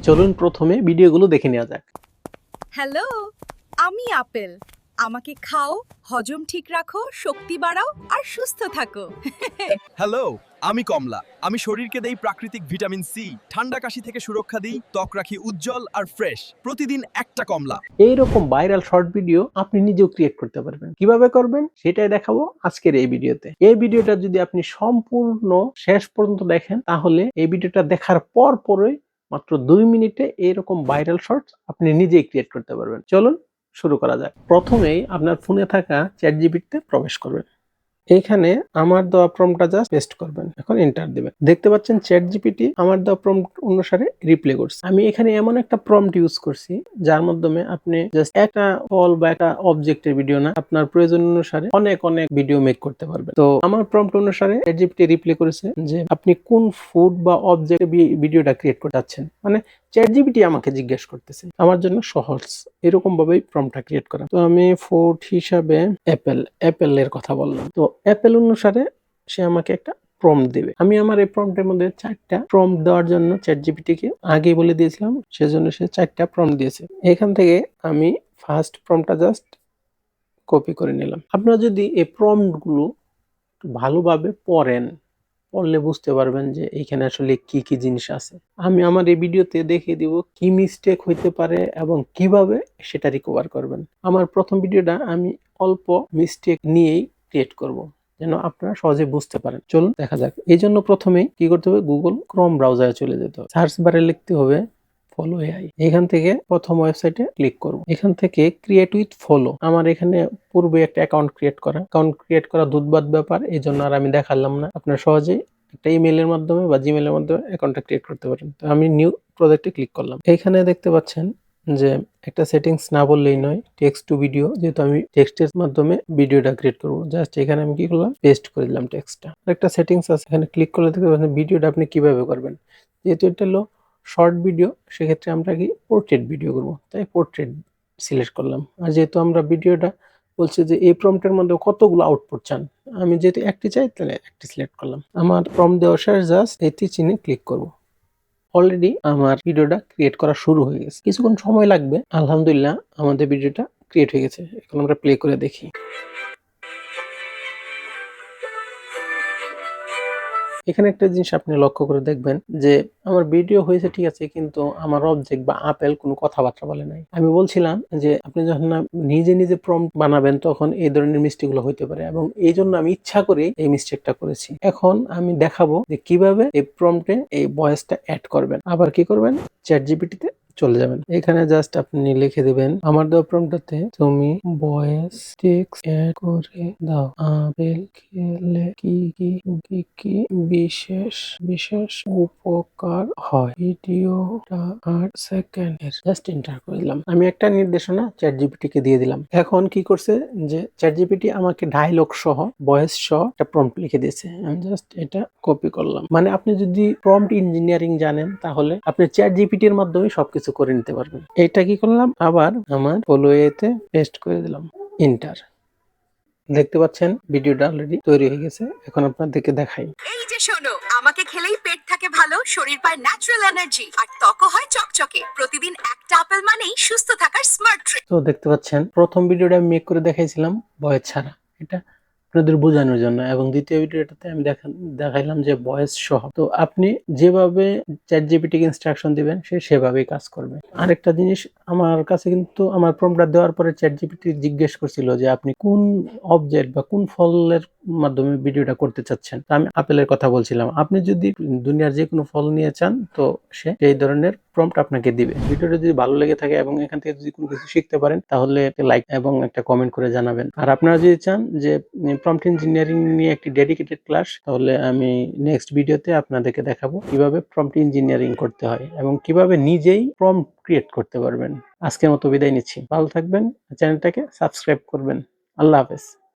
চলুন প্রথমে ভিডিওগুলো দেখে নেওয়া যাক। হ্যালো, আমি আপেল। আমাকে খাও, হজম ঠিক রাখো, শক্তি বাড়াও আর সুস্থ থাকো। হ্যালো, আমি কমলা। আমি শরীরকে দেই প্রাকৃতিক ভিটামিন সি, ঠান্ডা কাশি থেকে সুরক্ষা দিই, ত্বক রাখি উজ্জ্বল আর ফ্রেশ। প্রতিদিন একটা কমলা। এইরকম ভাইরাল শর্ট ভিডিও আপনি নিজেও ক্রিয়েট করতে পারবেন। কিভাবে করবেন সেটাই দেখাবো আজকের এই ভিডিওতে। এই ভিডিওটা যদি আপনি সম্পূর্ণ শেষ পর্যন্ত দেখেন তাহলে এই ভিডিওটা দেখার পরে মাত্র 2 মিনিটে এরকম ভাইরাল শর্টস আপনি নিজেই ক্রিয়েট করতে পারবেন। চলুন শুরু করা যাক। প্রথমেই আপনার ফোনে থাকা চ্যাটজিপিটিতে প্রবেশ করবেন। এইখানে আমার দেওয়া প্রম্পটটা জাস্ট পেস্ট করবেন, এখন এন্টার দিবেন। দেখতে পাচ্ছেন চ্যাটজিপিটি আমার দেওয়া প্রম্পট অনুসারে রিপ্লাই করছে। আমি এখানে এমন একটা প্রম্পট ইউজ করছি যার মাধ্যমে আপনি জাস্ট একটা ফল বা একটা অবজেক্টের ভিডিও না, আপনার প্রয়োজন অনুসারে অনেক ভিডিও মেক করতে পারবেন। তো আমার প্রম্পট অনুসারে চ্যাটজিপিটি রিপ্লাই করেছে যে আপনি কোন ফুড বা অবজেক্ট ভিডিওটা ক্রিয়েট করতে চাচ্ছেন। মানে চ্যাটজিপিটি আমাকে জিজ্ঞেস করতেছে, আমার জন্য সহজ এরকম ভাবেই প্রম্পটটা ক্রিয়েট করা। তো আমি ফুড হিসাবে অ্যাপেলের কথা বললাম। তো অ্যাপেল অনুসারে সে আমাকে একটা প্রম্পট দিবে। আমি আমার এই প্রম্পটের মধ্যে 4টা প্রম্পট দেওয়ার জন্য চ্যাটজিপিটিকে আগে বলে দিয়েছিলাম, সেজন্য সে 4টা প্রম্পট দিয়েছে। এখান থেকে আমি ফার্স্ট প্রম্পটটা জাস্ট কপি করে নিলাম। আপনারা যদি এই প্রম্পটগুলো ভালোভাবে পড়লে বুঝতে পারবেন যে এইখানে আসলে কি কি জিনিস আছে। আমি আমার এই ভিডিওতে দেখিয়ে দিব কি মিস্টেক হইতে পারে এবং কিভাবে সেটা রিকভার করবেন। আমার প্রথম ভিডিওটা আমি অল্প মিস্টেক নিয়েই ক্রিয়েট করব, যেন আপনারা সহজে বুঝতে পারেন। চলুন দেখা যাক। এই জন্য প্রথমেই কি করতে হবে, গুগল ক্রোম ব্রাউজারে চলে যেতে হবে। সার্চ বারে লিখতে হবে ফলো এআই। এখান থেকে প্রথম ওয়েবসাইটে ক্লিক করব। এখান থেকে ক্রিয়েট উইথ ফলো, আমার এখানে পূর্বে একটা অ্যাকাউন্ট ক্রিয়েট করা দুধবাদ ব্যাপার, এই জন্য আর আমি দেখালাম না। আপনার সহজেই একটা ইমেইলের মাধ্যমে বা জিমেইলের মাধ্যমে অ্যাকাউন্টটা ক্রিয়েট করতে পারেন। তো আমি নিউ প্রজেক্টে ক্লিক করলাম। এখানে দেখতে পাচ্ছেন যে একটা সেটিংস না বললেই নয়, টেক্সট টু ভিডিও, যেহেতু আমি টেক্সটের মাধ্যমে ভিডিওটা ক্রিয়েট করব। জাস্ট এখানে আমি কি করলাম, পেস্ট করে দিলাম টেক্সটটা। একটা সেটিংস আছে, এখানে ক্লিক করলে দেখতে পাচ্ছেন ভিডিওটা আপনি কিভাবে করবেন। যেহেতু এটা হলো শর্ট ভিডিও, সেক্ষেত্রে আমরা কি পোর্ট্রেট ভিডিও করব, তাই পোর্ট্রেট সিলেক্ট করলাম। আর যেহেতু আমরা ভিডিওটা বলছে যে এই প্রম্পটের মধ্যে কতগুলো আউটপুট চান, আমি যেহেতু একটি চাই তাহলে একটি সিলেক্ট করলাম। আমার প্রম্পট দেওয়ার শেষ, জাস্ট এটি চিহ্নে ক্লিক করব। অলরেডি আমার ভিডিওটা ক্রিয়েট করা শুরু হয়ে গেছে। কিছুক্ষণ সময় লাগবে। আলহামদুলিল্লাহ আমাদের ভিডিওটা ক্রিয়েট হয়ে গেছে। এখন আমরা প্লে করে দেখি। এখানে একটা জিনিস আপনি লক্ষ্য করে দেখবেন যে আমার ভিডিও হয়েছে ঠিক আছে, কিন্তু আমার অবজেক্ট বা আপেল কোনো কথাবার্তা বলে নাই। আমি বলছিলাম যে আপনি যখন নিজে প্রম্পট বানাবেন তখন এই ধরনের মিস্টেক গুলো হইতে পারে, এবং এই জন্য আমি ইচ্ছা করে এই মিস্টেকটা করেছি। এখন আমি দেখাবো যে কিভাবে এই প্রম্পটে এই ভয়েসটা অ্যাড করবেন। আবার কি করবেন, চ্যাটজিপিটিতে চলে যাবেন। এখানে জাস্ট আপনি লিখে দিবেন আমার দেওয়া প্রম্পটটাতে তুমি ভয়েস টেক্সট অ্যাড করে দাও, আপেল খেলে কি কি কি কি বিশেষ উপকার হয়, ভিডিওটা 8 সেকেন্ডের। জাস্ট এন্টার করে দিলাম। আমি একটা নির্দেশনা চ্যাটজিপিটি কে দিয়ে দিলাম। এখন কি করছে যে চ্যাটজিপিটি আমাকে ডায়লগ সহ ভয়েস সহ একটা প্রম্পট লিখে দিয়েছে। আমি জাস্ট এটা কপি করলাম। মানে আপনি যদি প্রম্পট ইঞ্জিনিয়ারিং জানেন তাহলে আপনি চ্যাটজিপিটির মাধ্যমে সবকিছু করে নিতে পারবেন। এটা কি করলাম, আবার আমার ফলো এতে পেস্ট করে দিলাম, এন্টার। দেখতে পাচ্ছেন ভিডিওটা অলরেডি তৈরি হয়ে গেছে। এখন আপনাদেরকে দেখাই। এই যে শোনো, আমাকে খেলেই পেট থাকে ভালো, শরীর পায় ন্যাচারাল এনার্জি আর ত্বকও হয় চকচকে। প্রতিদিন একটা আপেল মানেই সুস্থ থাকার স্মার্ট ট্রিক। তো দেখতে পাচ্ছেন প্রথম ভিডিওটা আমি মেক করে দেখাইছিলাম ভয়েস ছাড়া, এটা আপনাদের বোঝানোর জন্য, এবং দ্বিতীয় ভিডিওটাতে আমি দেখাইলাম যে ভয়েস সহ। তো আপনি যেভাবে চ্যাটজিপিটি কে ইনস্ট্রাকশন দিবেন সে সেভাবেই কাজ করবে। আরেকটা জিনিস, আমার কাছে কিন্তু আমার প্রম্পটটা দেওয়ার পরে চ্যাটজিপিটি জিজ্ঞেস করছিল যে আপনি কোন অবজেক্ট বা কোন ফলের মাধ্যমে ভিডিওটা করতে চাচ্ছেন। তো আমি আপেলের কথা বলছিলাম। আপনি যদি দুনিয়ার যে কোনো ফল নিয়ে চান তো সে এই ধরনের প্রম্পট আপনাকে দিবে। ভিডিওটা যদি ভালো লেগে থাকে এবং এখান থেকে যদি কোনো কিছু শিখতে পারেন তাহলে লাইক এবং একটা কমেন্ট করে জানাবেন। আর আপনারা যদি চান যে প্রম্পট ইঞ্জিনিয়ারিং নিয়ে একটি ডেডিকেটেড ক্লাস, তাহলে আমি নেক্সট ভিডিওতে আপনাদেরকে দেখাবো কিভাবে প্রম্পট ইঞ্জিনিয়ারিং করতে হয় এবং কিভাবে নিজেই প্রম্পট ক্রিয়েট করতে পারবেন। আজকের মতো বিদায় নিচ্ছি। ভালো থাকবেন, চ্যানেলটাকে সাবস্ক্রাইব করবেন। আল্লাহ হাফেজ।